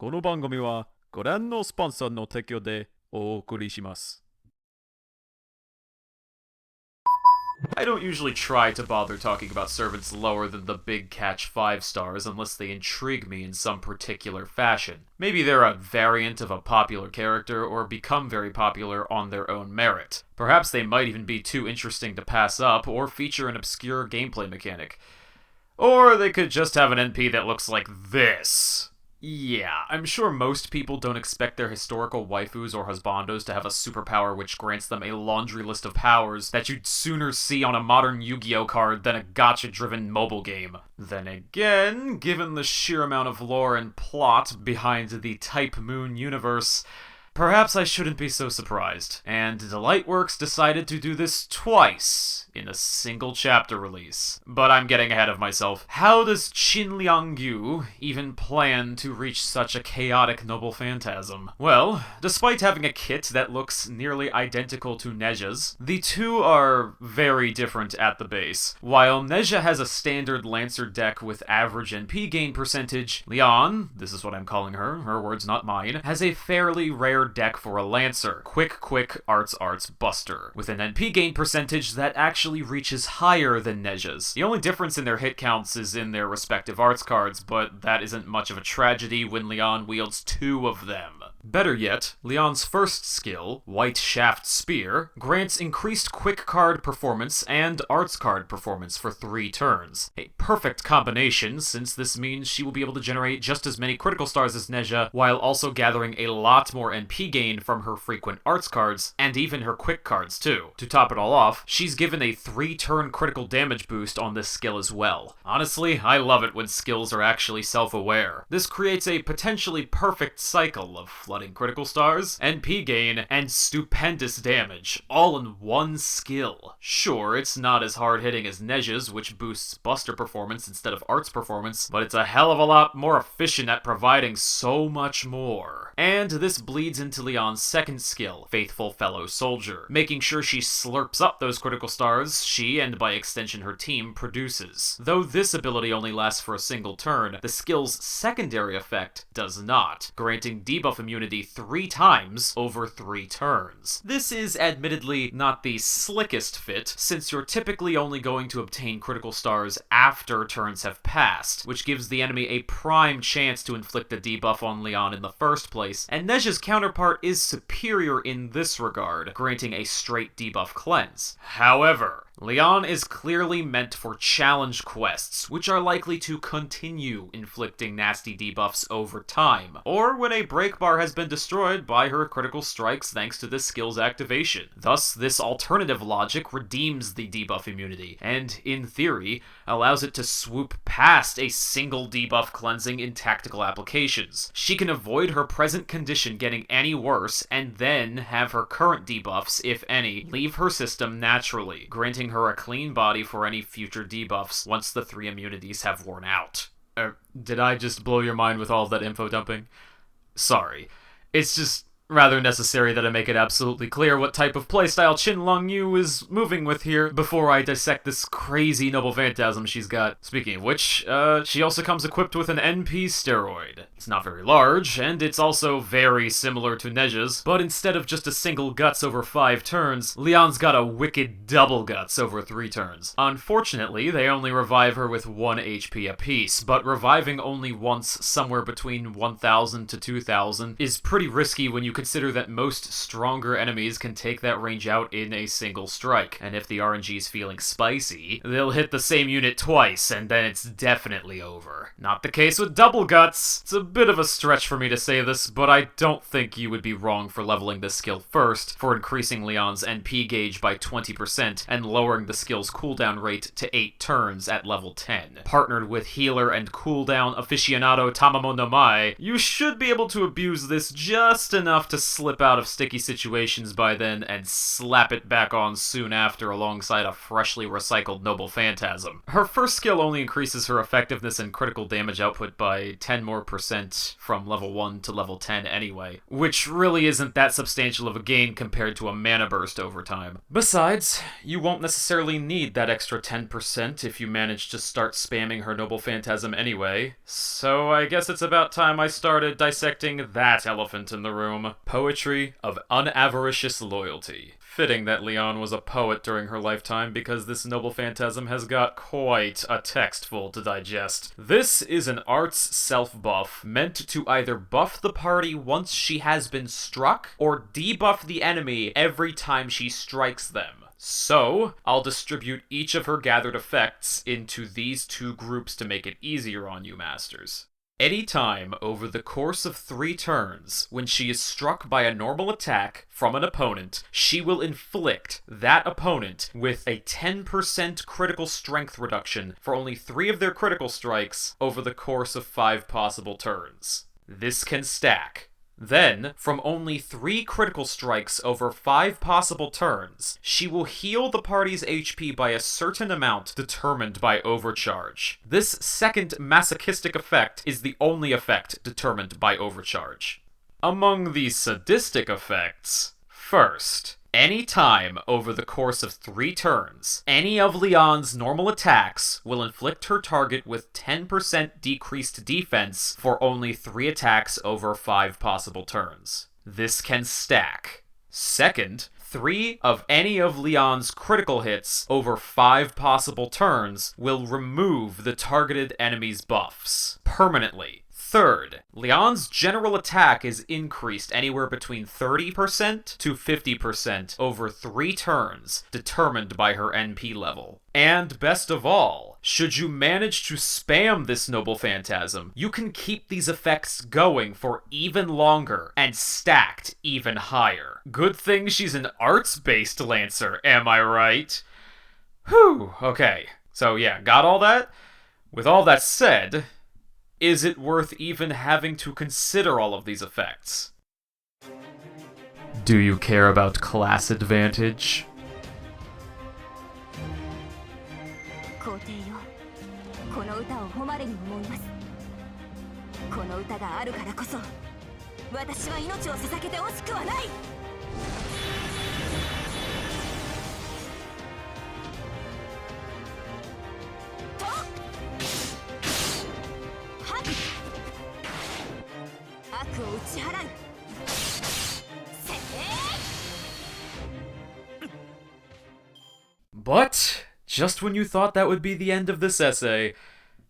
この番組はご覧のスポンサーの提供でお送りします。I don't usually try to bother talking about servants lower than the big catch 5 stars unless they intrigue me in some particular fashion. Maybe they're a variant of a popular character or become very popular on their own merit. Perhaps they might even be too interesting to pass up or feature an obscure gameplay mechanic. Or they could just have an NP that looks like this. Yeah, I'm sure most people don't expect their historical waifus or husbandos to have a superpower which grants them a laundry list of powers that you'd sooner see on a modern Yu-Gi-Oh card than a gacha-driven mobile game. Then again, given the sheer amount of lore and plot behind the Type Moon universe, perhaps I shouldn't be so surprised. And Delightworks decided to do this twice in a single chapter release. But I'm getting ahead of myself. How does Qin Liangyu even plan to reach such a chaotic noble phantasm? Well, despite having a kit that looks nearly identical to Neja's, the two are very different at the base. While Neja has a standard Lancer deck with average NP gain percentage, Leon, this is what I'm calling her words not mine, has a fairly rare deck for a Lancer, Quick Arts Buster, with an NP gain percentage that actually reaches higher than Neja's. The only difference in their hit counts is in their respective arts cards, but that isn't much of a tragedy when Leon wields two of them. Better yet, Leon's first skill, White Shaft Spear, grants increased quick card performance and arts card performance for 3 turns. A perfect combination, since this means she will be able to generate just as many critical stars as Neja, while also gathering a lot more NP gain from her frequent arts cards, and even her quick cards too. To top it all off, she's given a 3-turn critical damage boost on this skill as well. Honestly, I love it when skills are actually self-aware. This creates a potentially perfect cycle of flooding critical stars, NP gain, and stupendous damage, all in one skill. Sure, it's not as hard-hitting as Neja's, which boosts Buster performance instead of arts performance, but it's a hell of a lot more efficient at providing so much more. And this bleeds into Leon's second skill, Faithful Fellow Soldier, making sure she slurps up those critical stars she, and by extension her team, produces. Though this ability only lasts for a single turn, the skill's secondary effect does not, granting debuff immunity 3 times over 3 turns. This is admittedly not the slickest fit, since you're typically only going to obtain critical stars after turns have passed, which gives the enemy a prime chance to inflict a debuff on Leon in the first place, and Neja's counterpart is superior in this regard, granting a straight debuff cleanse. However, Leon is clearly meant for challenge quests, which are likely to continue inflicting nasty debuffs over time, or when a break bar has been destroyed by her critical strikes thanks to this skill's activation. Thus, this alternative logic redeems the debuff immunity, and, in theory, allows it to swoop past a single debuff cleansing in tactical applications. She can avoid her present condition getting any worse, and then have her current debuffs, if any, leave her system naturally, granting her a clean body for any future debuffs once the 3 immunities have worn out. Did I just blow your mind with all of that info dumping? Sorry. It's just rather necessary that I make it absolutely clear what type of playstyle Qin Liangyu is moving with here before I dissect this crazy noble phantasm she's got. Speaking of which, she also comes equipped with an NP steroid. It's not very large, and it's also very similar to Neja's, but instead of just a single guts over 5 turns, Leon's got a wicked double guts over 3 turns. Unfortunately, they only revive her with 1 HP apiece, but reviving only once somewhere between 1,000 to 2,000 is pretty risky when you consider that most stronger enemies can take that range out in a single strike, and if the RNG's feeling spicy, they'll hit the same unit twice, and then it's definitely over. Not the case with double guts. It's a bit of a stretch for me to say this, but I don't think you would be wrong for leveling this skill first, for increasing Leon's NP gauge by 20% and lowering the skill's cooldown rate to 8 turns at level 10. Partnered with healer and cooldown aficionado Tamamo no Mai, you should be able to abuse this just enough enough to slip out of sticky situations by then and slap it back on soon after alongside a freshly recycled Noble Phantasm. Her first skill only increases her effectiveness and critical damage output by 10% more from level 1 to level 10 anyway, which really isn't that substantial of a gain compared to a mana burst over time. Besides, you won't necessarily need that extra 10% if you manage to start spamming her Noble Phantasm anyway, so I guess it's about time I started dissecting that elephant in the room. Poetry of unavaricious loyalty. Fitting that Leon was a poet during her lifetime because this Noble Phantasm has got quite a text full to digest. This is an arts self-buff meant to either buff the party once she has been struck or debuff the enemy every time she strikes them. So, I'll distribute each of her gathered effects into these two groups to make it easier on you masters. Any time over the course of 3 turns, when she is struck by a normal attack from an opponent, she will inflict that opponent with a 10% critical strength reduction for only 3 of their critical strikes over the course of 5 possible turns. This can stack. Then, from only 3 critical strikes over 5 possible turns, she will heal the party's HP by a certain amount determined by overcharge. This second masochistic effect is the only effect determined by overcharge. Among the sadistic effects, first, any time over the course of 3 turns, any of Leon's normal attacks will inflict her target with 10% decreased defense for only 3 attacks over 5 possible turns. This can stack. Second, 3 of any of Leon's critical hits over 5 possible turns will remove the targeted enemy's buffs permanently. Third, Leon's general attack is increased anywhere between 30% to 50% over 3 turns, determined by her NP level. And best of all, should you manage to spam this Noble Phantasm, you can keep these effects going for even longer and stacked even higher. Good thing she's an arts-based Lancer, am I right? Whew, okay. So yeah, got all that? With all that said, is it worth even having to consider all of these effects? Do you care about class advantage? 皇帝よ、この歌を誉れに思います。この歌があるからこそ、私は命を捧げて惜しくはない。悪を打ち払う。But just when you thought that would be the end of this essay,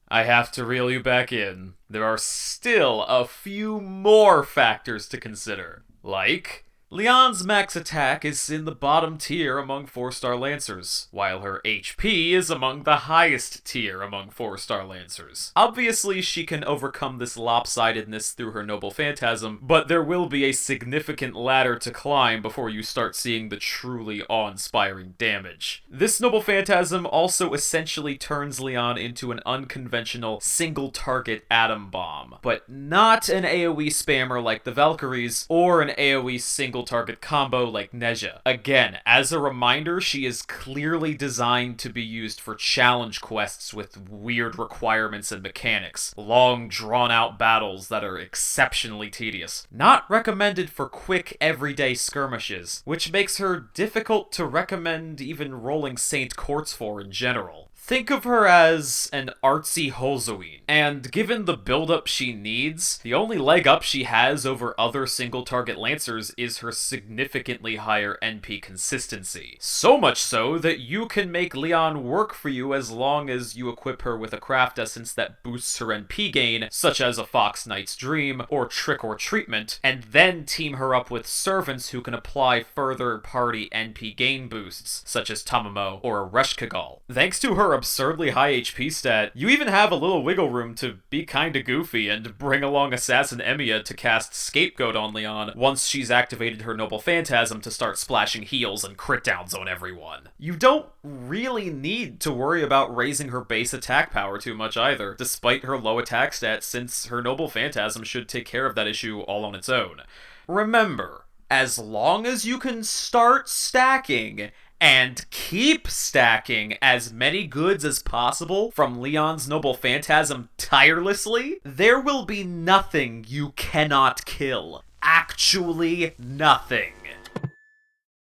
I have to reel you back in. There are still a few more factors to consider. Like, Leon's max attack is in the bottom tier among 4-star Lancers, while her HP is among the highest tier among 4-star Lancers. Obviously, she can overcome this lopsidedness through her Noble Phantasm, but there will be a significant ladder to climb before you start seeing the truly awe-inspiring damage. This Noble Phantasm also essentially turns Leon into an unconventional single-target atom bomb, but not an AoE spammer like the Valkyries, or an AoE single-target combo like Neja. Again, as a reminder, she is clearly designed to be used for challenge quests with weird requirements and mechanics, long drawn-out battles that are exceptionally tedious. Not recommended for quick, everyday skirmishes, which makes her difficult to recommend even rolling Saint Courts for in general. Think of her as an artsy Houzouin, and given the build-up she needs, the only leg up she has over other single-target Lancers is her significantly higher NP consistency. So much so that you can make Leon work for you as long as you equip her with a craft essence that boosts her NP gain, such as a Fox Knight's Dream or Trick or Treatment, and then team her up with servants who can apply further party NP gain boosts, such as Tamamo or Reshkagal. Thanks to her absurdly high HP stat, you even have a little wiggle room to be kinda goofy and bring along Assassin Emiya to cast Scapegoat on Leon once she's activated her Noble Phantasm to start splashing heals and crit downs on everyone. You don't really need to worry about raising her base attack power too much either, despite her low attack stat, since her Noble Phantasm should take care of that issue all on its own. Remember, as long as you can start stacking and keep stacking as many goods as possible from Leon's Noble Phantasm tirelessly, there will be nothing you cannot kill. Actually, nothing.